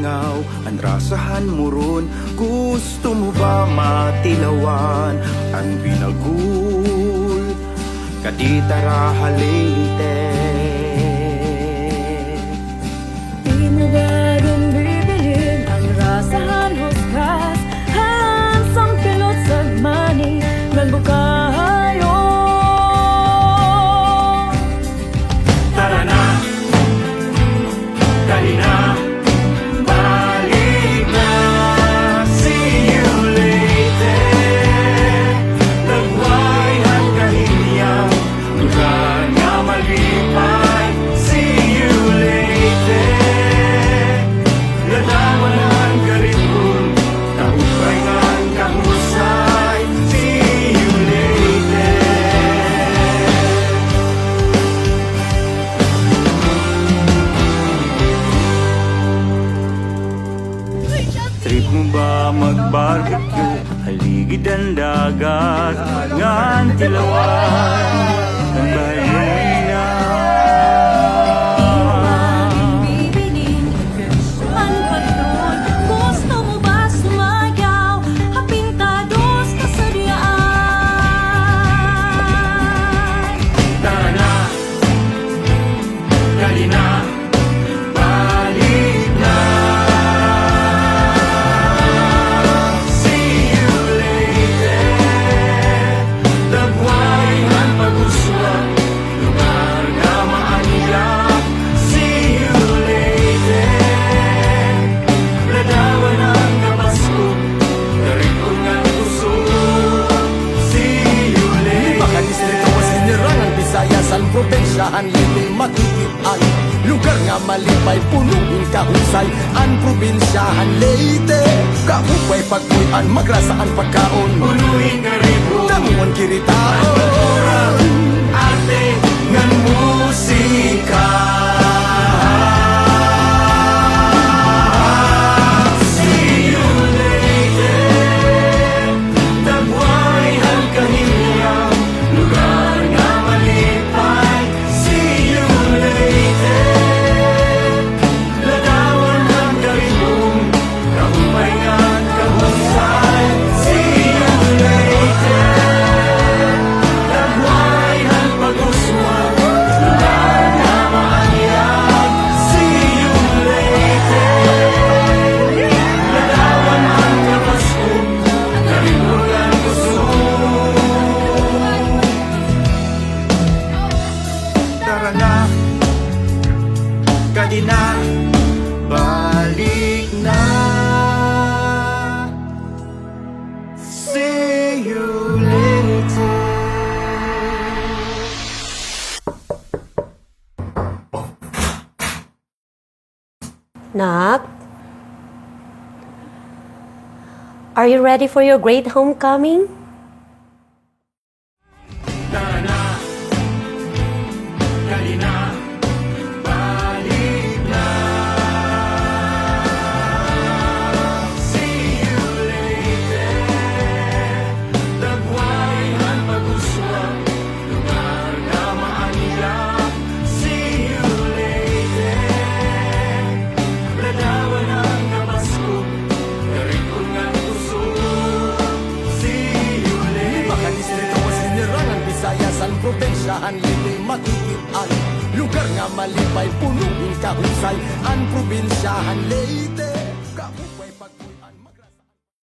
lingaw, ang rasahan mo ron. Gusto mo ba matilawan ang binagul? Kaditara halite. Di mo ba rin bibilin ang rasahan husgas? Hansang pilot sa mani, nagbukayo. Tara na, dali na, balik na. See you later. Nagway ang kahiyang lugar na malipay. See you later. Lalaman ang garipon, kahupay ng kahusay. See you later. Trip mo ba mag-barbecue? Haligid ang dagat, ngan tilawan ng bahina. Bibilin ang patron. Gusto mo ba sumayaw? Hapintados ka sa diyaan. Tara na, dali na, balik na. See you later. Dagway ang pag-uswag, lugar na maaniyak. See you later. Ladawan ang kapasko, darikon ang puso. See you later. Baka distrito masinirang ang Visayas ang probensyahan liti makikitan. Lugar nga malipay punuin kahusay ang probinsyahan Leyte. Kahupay pagpuyan magrasaan pagkaon. Punuin ka ribon, Damuan kiritaon. arte ng musika. See you later. Dagway ang kahiyang lugar na malipay. See you later. Ladawan ang karibong, kahupay ang kahusay. See you later. Dagway ang pag-uswag, lugar na maaniyak. See you later. Ladawan ang kapasko, karibong ang puso. Tara na, kadi na, balik na. See you later. Nak? Are you ready for your great homecoming? Tara na, kadi na, balik na. See you later. Dagway ang pag-uswag, lugar na maaniyak. See you later. Ladawan ang kapasko, karikon ng puso. See you later. Baka distrito masinirang ang Visayas ang probensyahan liti makikitan. Lugar nga malipay punuin kahusay ang probinsyahan Leyte.